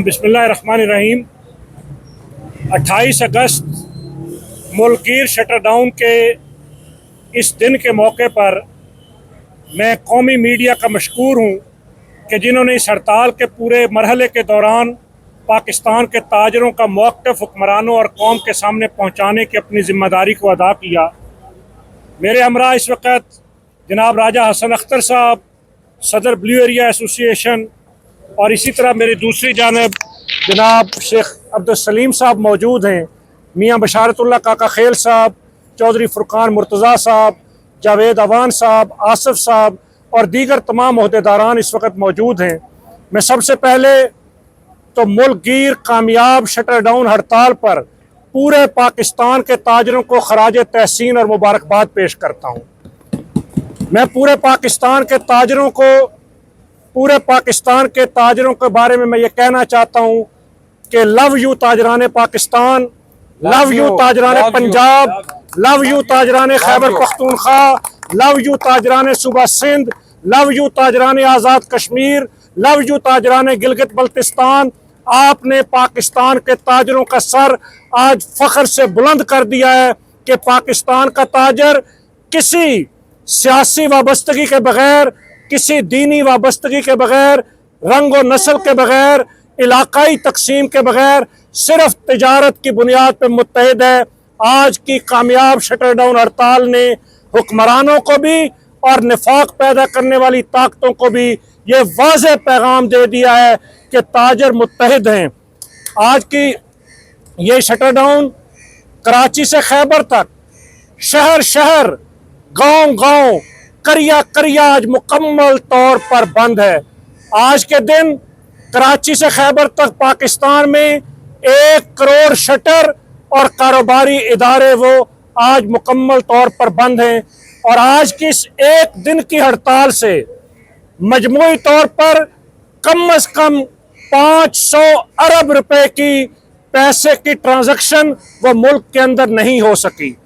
बिस्मिल्लाहिर्रहमानिर्रहीम। 28 अगस्त मुल्कगीर shutter down के इस दिन के मौके पर मैं कौमी मीडिया का मशकूर हूँ कि जिन्होंने इस हड़ताल के पूरे मरहले के दौरान पाकिस्तान के ताजरों का मौक़िफ़ हुक्मरानों और कौम के सामने पहुँचाने की अपनी ज़िम्मेदारी को अदा किया। मेरे हमरा इस वक्त जनाब राजा हसन अख्तर साहब, सदर ब्लू एरिया एसोसिएशन, और इसी तरह मेरी दूसरी जानिब जनाब शेख अब्दुल सलीम साहब मौजूद हैं, मियाँ बशारतुल्लाह काका खेल साहब, चौधरी फुरकान मुर्तज़ा साहब, जावेद अवान साहब, आसिफ साहब और दीगर तमाम ओहदेदारान इस वक्त मौजूद हैं। मैं सबसे पहले तो मुल्कगीर कामयाब शटर डाउन हड़ताल पर पूरे पाकिस्तान के ताजरों को खराज तहसीन और मुबारकबाद पेश करता हूँ। मैं पूरे पाकिस्तान के ताजरों के बारे में मैं ये कहना चाहता हूँ कि लव यू ताजरान पाकिस्तान, लव यू ताजरान पंजाब, लव यू ताजरान खैबर पख्तूनख्वा, लव यू ताजरान सूबा सिंध, लव यू ताजरान आज़ाद कश्मीर, लव यू ताजरान गिलगित बल्तिस्तान। आपने पाकिस्तान के ताजरों का सर आज फ़ख्र से बुलंद कर दिया है कि पाकिस्तान का ताजर किसी सियासी वाबस्तगी के बगैर, किसी दीनी वाबस्तगी के बगैर, रंग व नस्ल के बगैर, इलाकाई तकसीम के बगैर सिर्फ तिजारत की बुनियाद पर मुत्तहिद है। आज की कामयाब शटर डाउन हड़ताल ने हुक्मरानों को भी और निफाक पैदा करने वाली ताकतों को भी ये वाज़ेह पैगाम दे दिया है कि ताजर मुत्तहिद हैं। आज की ये शटर डाउन कराची से खैबर तक, शहर शहर, गांव गांव, करिया करिया आज मुकम्मल तौर पर बंद है। आज के दिन कराची से खैबर तक पाकिस्तान में 1 करोड़ शटर और कारोबारी इदारे वो आज मुकम्मल तौर पर बंद हैं। और आज की इस एक दिन की हड़ताल से मजमूई तौर पर कम अज़ कम 500 अरब रुपए की पैसे की ट्रांजैक्शन वो मुल्क के अंदर नहीं हो सकी।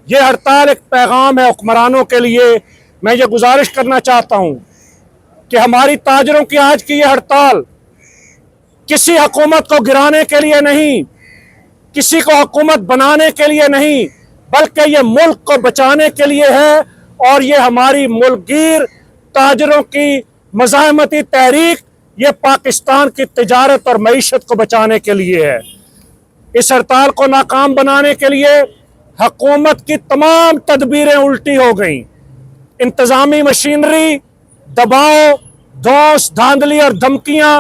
ये हड़ताल एक पैगाम है हुक्मरानों के लिए। मैं ये गुजारिश करना चाहता हूँ कि हमारी ताजरों की आज की ये हड़ताल किसी हुकूमत को गिराने के लिए नहीं, किसी को हुकूमत बनाने के लिए नहीं, बल्कि ये मुल्क को बचाने के लिए है। और ये हमारी मुल्कगीर ताजरों की मज़ाहमती तहरीक ये पाकिस्तान की तिजारत और मईशत को बचाने के लिए है। इस हड़ताल को नाकाम बनाने के लिए हुकूमत की तमाम तदबीरें उल्टी हो गईं। इंतज़ामी मशीनरी, दबाव, धौंस, धांधली और धमकियां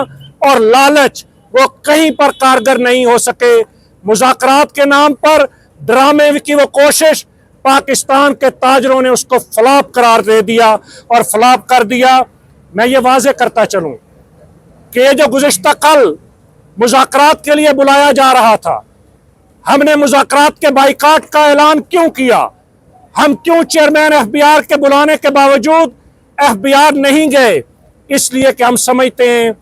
और लालच वो कहीं पर कारगर नहीं हो सके। मुज़ाकरात के नाम पर ड्रामे की वो कोशिश, पाकिस्तान के ताजरों ने उसको फ्लॉप करार दे दिया और फ्लॉप कर दिया। मैं ये वाज़ेह करता चलूँ कि ये जो गुज़िश्ता कल मुज़ाकरात के लिए बुलाया जा रहा था, हमने मुज़ाकरात के बाइकाट का ऐलान क्यों किया? हम क्यों चेयरमैन FBI के बुलाने के बावजूद FBI नहीं गए? इसलिए कि हम समझते हैं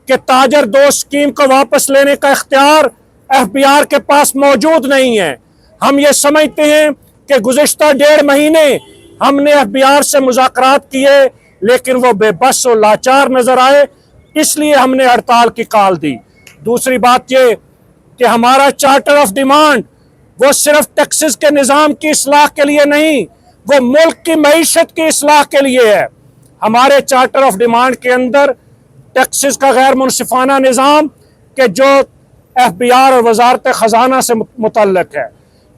कि ताजर दोस्त स्कीम को वापस लेने का इख्तियार FBI के पास मौजूद नहीं है। हम ये समझते हैं कि गुज़िश्ता 1.5 महीने हमने FBI से मुज़ाकरात किए, लेकिन वो बेबस और लाचार नज़र आए, इसलिए हमने हड़ताल की कॉल दी। दूसरी बात ये कि हमारा चार्टर ऑफ डिमांड वो सिर्फ टैक्सेस के निज़ाम की इस्लाह के लिए नहीं, वो मुल्क की मईशत की इस्लाह के लिए है। हमारे चार्टर ऑफ डिमांड के अंदर टैक्सेस का गैर मुनसिफाना निज़ाम के जो FBI और वजारत ख़जाना से मुतल्लक है,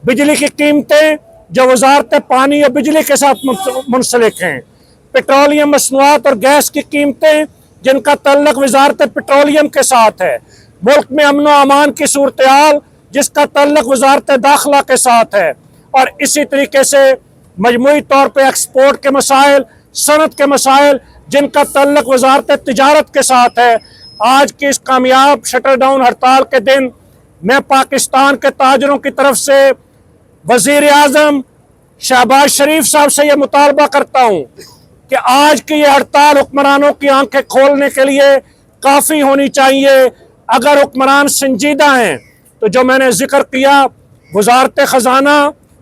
बिजली की कीमतें जो वजारत पानी और बिजली के साथ मुंसलिक हैं, पेट्रोलियम मसनूआत और गैस की कीमतें जिनका तल्लक वजारत पेट्रोलियम के साथ है, मुल्क में अमन व अमान की सूरत-ए-हाल जिसका तल्लक वजारत दाखिला के साथ है, और इसी तरीके से मजमूई तौर पर एक्सपोर्ट के मसाइल, सनत के मसाइल जिनका तल्लक वजारत तिजारत के साथ है। आज की इस कामयाब शटर डाउन हड़ताल के दिन मैं पाकिस्तान के ताजरों की तरफ से वज़ीर आज़म शहबाज शरीफ साहब से यह मुतालबा करता हूँ कि आज की ये हड़ताल हुक्मरानों की आंखें खोलने के लिए काफ़ी होनी चाहिए। अगर हुक्मरान संजीदा हैं तो जो मैंने जिक्र किया, वजारत ख़जाना,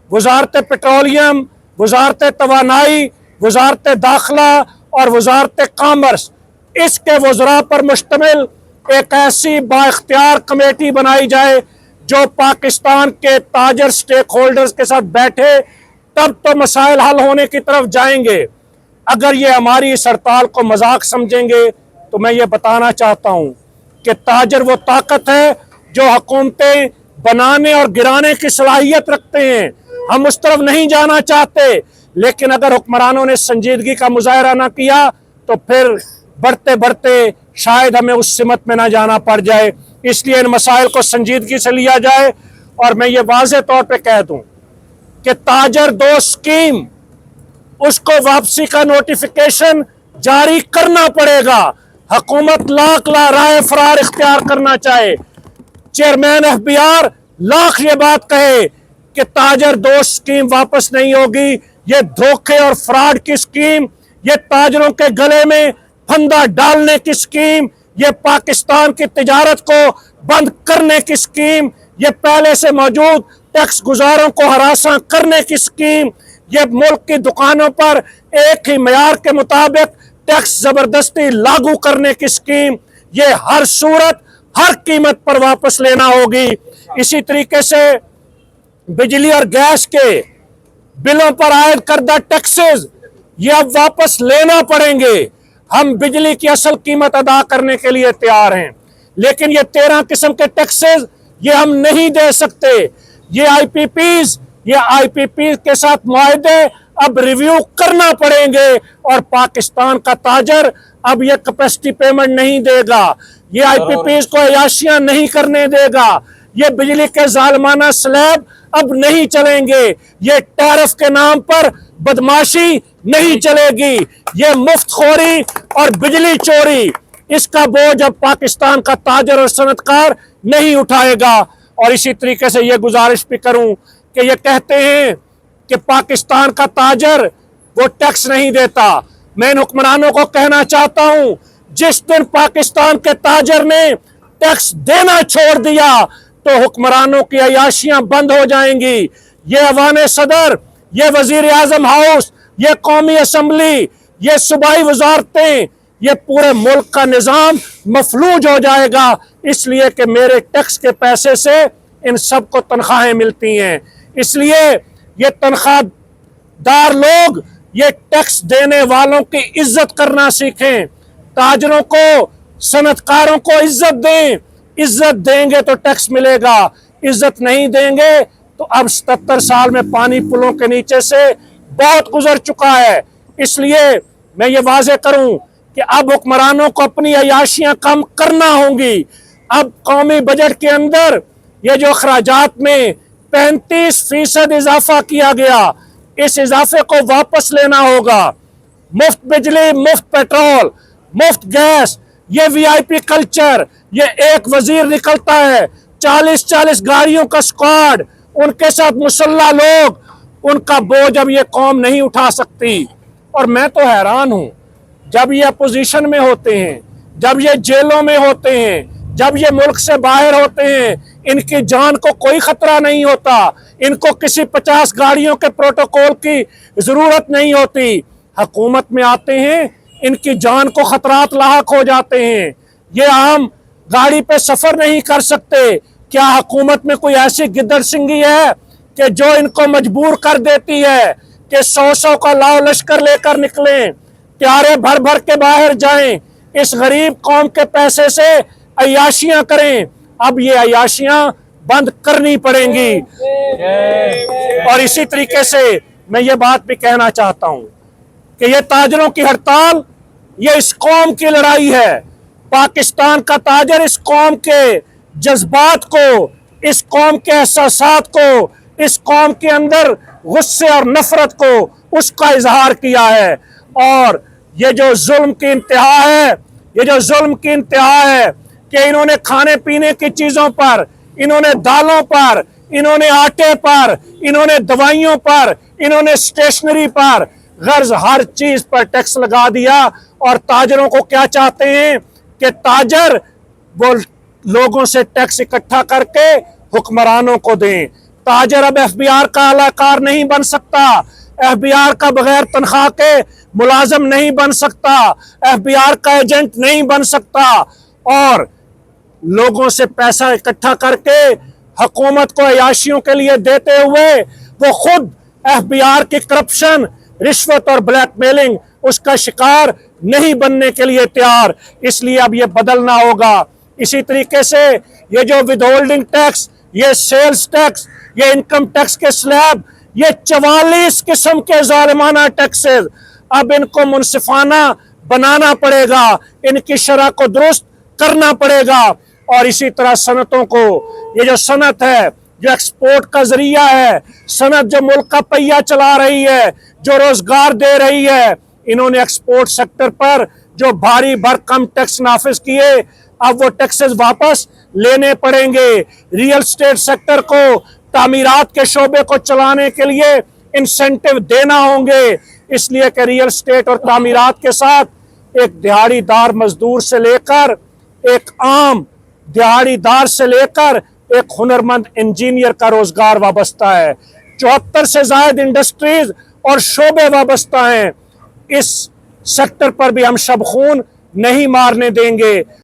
वजारत पेट्रोलियम, वजारत तवानाई, वजारत दाखिला और वजारत कामर्स, इसके वज़रा पर मुश्तमिल ایک ایسی بااختیار کمیٹی بنائی جائے جو پاکستان کے تاجر سٹیک ہولڈرز کے ساتھ بیٹھے، تب تو مسائل حل ہونے کی طرف جائیں گے۔ اگر یہ ہماری اس ہڑتال کو مذاق سمجھیں گے تو میں یہ بتانا چاہتا ہوں کہ تاجر وہ طاقت ہے جو حکومتیں بنانے اور گرانے کی صلاحیت رکھتے ہیں۔ ہم اس طرف نہیں جانا چاہتے، لیکن اگر حکمرانوں نے سنجیدگی کا مظاہرہ نہ کیا تو پھر بڑھتے بڑھتے شاید ہمیں اس سمت میں نہ جانا پڑ جائے۔ اس لیے ان مسائل کو سنجیدگی سے لیا جائے، اور میں یہ واضح طور پہ کہہ دوں کہ تاجر دو سکیم، اس کو واپسی کا نوٹیفیکیشن جاری کرنا پڑے گا۔ حکومت لاکھ رائے فرار اختیار کرنا چاہے، چیئرمین FBR لاکھ یہ بات کہے کہ تاجر دو سکیم واپس نہیں ہوگی، یہ دھوکے اور فراڈ کی سکیم، یہ تاجروں کے گلے میں پھندا ڈالنے کی سکیم، یہ پاکستان کی تجارت کو بند کرنے کی سکیم، یہ پہلے سے موجود ٹیکس گزاروں کو ہراساں کرنے کی سکیم، یہ ملک کی دکانوں پر ایک ہی معیار کے مطابق ٹیکس زبردستی لاگو کرنے کی سکیم، یہ ہر صورت ہر قیمت پر واپس لینا ہوگی۔ اسی طریقے سے بجلی اور گیس کے بلوں پر عائد کردہ ٹیکسز یہ اب واپس لینا پڑیں گے۔ ہم بجلی کی اصل قیمت ادا کرنے کے لیے تیار ہیں، لیکن یہ 13 قسم کے ٹیکسز یہ ہم نہیں دے سکتے۔ یہ آئی پی پیز کے ساتھ معاہدے اب ریویو کرنا پڑیں گے، اور پاکستان کا تاجر اب یہ کیپیسٹی پیمنٹ نہیں دے گا، یہ آئی پی پیز کو عیاشیاں نہیں کرنے دے گا، یہ بجلی کے ظالمانہ سلیب اب نہیں چلیں گے، یہ ٹیرف کے نام پر بدماشی نہیں چلے گی، یہ مفت خوری اور بجلی چوری، اس کا بوجھ اب پاکستان کا تاجر اور صنعت کار نہیں اٹھائے گا۔ اور اسی طریقے سے یہ گزارش بھی کروں کہ یہ کہتے ہیں کہ پاکستان کا تاجر وہ ٹیکس نہیں دیتا۔ میں ان حکمرانوں کو کہنا چاہتا ہوں، جس دن پاکستان کے تاجر نے ٹیکس دینا چھوڑ دیا تو حکمرانوں کی عیاشیاں بند ہو جائیں گی۔ یہ ایوان صدر، یہ وزیر اعظم ہاؤس، یہ قومی اسمبلی، یہ صوبائی وزارتیں، یہ پورے ملک کا نظام مفلوج ہو جائے گا، اس لیے کہ میرے ٹیکس کے پیسے سے ان سب کو تنخواہیں ملتی ہیں۔ اس لیے یہ تنخواہ دار لوگ یہ ٹیکس دینے والوں کی عزت کرنا سیکھیں، تاجروں کو، صنعت کاروں کو عزت دیں، عزت دیں گے تو ٹیکس ملے گا، عزت نہیں دیں گے تو اب 77 سال میں پانی پلوں کے نیچے سے بہت گزر چکا ہے۔ اس لیے میں یہ واضح کروں کہ اب حکمرانوں کو اپنی عیاشیاں کم کرنا ہوں گی۔ اب قومی بجٹ کے اندر یہ جو اخراجات میں 35% اضافہ کیا گیا، اس اضافے کو واپس لینا ہوگا۔ مفت بجلی، مفت پیٹرول، مفت گیس، یہ وی آئی پی کلچر، یہ ایک وزیر نکلتا ہے، 40 گاڑیوں کا سکواڈ، ان کے ساتھ مسلح لوگ، ان کا بوجھ اب یہ قوم نہیں اٹھا سکتی۔ اور میں تو حیران ہوں، جب یہ اپوزیشن میں ہوتے ہیں، جب یہ جیلوں میں ہوتے ہیں، جب یہ ملک سے باہر ہوتے ہیں، ان کی جان کو کوئی خطرہ نہیں ہوتا، ان کو کسی 50 گاڑیوں کے پروٹوکول کی ضرورت نہیں ہوتی۔ حکومت میں آتے ہیں، ان کی جان کو خطرات لاحق ہو جاتے ہیں، یہ عام گاڑی پہ سفر نہیں کر سکتے۔ کیا حکومت میں کوئی ایسی گدڑ سنگھی ہے کہ جو ان کو مجبور کر دیتی ہے کہ 100 کا لاؤ لشکر لے کر نکلیں، پیارے بھر بھر کے باہر جائیں، اس غریب قوم کے پیسے سے عیاشیاں کریں؟ اب یہ عیاشیاں بند کرنی پڑیں گی۔ اور اسی طریقے سے میں یہ بات بھی کہنا چاہتا ہوں کہ یہ تاجروں کی ہڑتال یہ اس قوم کی لڑائی ہے۔ پاکستان کا تاجر اس قوم کے جذبات کو، اس قوم کے احساسات کو، اس قوم کے اندر غصے اور نفرت کو، اس کا اظہار کیا ہے۔ اور یہ جو ظلم کی انتہا ہے، یہ جو ظلم کی انتہا ہے کہ انہوں نے کھانے پینے کی چیزوں پر، انہوں نے دالوں پر، انہوں نے آٹے پر، انہوں نے دوائیوں پر، انہوں نے اسٹیشنری پر، غرض ہر چیز پر ٹیکس لگا دیا۔ اور تاجروں کو کیا چاہتے ہیں کہ تاجر وہ لوگوں سے ٹیکس اکٹھا کر کے حکمرانوں کو دیں۔ تاجر اب FBR کا اعلی کار نہیں بن سکتا، FBR کا بغیر تنخواہ کے ملازم نہیں بن سکتا، FBR کا ایجنٹ نہیں بن سکتا۔ اور लोगों से पैसा इकट्ठा करके हुकूमत को अयाशियों के लिए देते हुए वो खुद FBI की करप्शन, रिश्वत और ब्लैकमेलिंग उसका शिकार नहीं बनने के लिए तैयार। इसलिए अब ये बदलना होगा। इसी तरीके से ये जो विदहोल्डिंग टैक्स, ये सेल्स टैक्स, ये इनकम टैक्स के स्लैब, ये 44 किस्म के जालिमाना टैक्सेस, अब इनको मुनसिफाना बनाना पड़ेगा, इनकी शरह को दुरुस्त करना पड़ेगा। और इसी तरह सनतों को, ये जो सनत है, जो एक्सपोर्ट का जरिया है, सनत जो मुल्क का पहिया चला रही है, जो रोजगार दे रही है, इन्होंने एक्सपोर्ट सेक्टर पर जो भारी भरकम टैक्स नाफिज किए, अब वो टैक्सेस वापस लेने पड़ेंगे। रियल स्टेट सेक्टर को, तामीरात के शोबे को चलाने के लिए इंसेंटिव देना होंगे, इसलिए कि रियल स्टेट और तामीरात के साथ एक दिहाड़ीदार मजदूर से लेकर एक आम दिहाड़ीदार से लेकर एक हुनरमंद इंजीनियर का रोजगार वाबस्ता है। 74 से ज्यादा इंडस्ट्रीज और शोबे वाबस्ता हैं। इस सेक्टर पर भी हम शब खून नहीं मारने देंगे।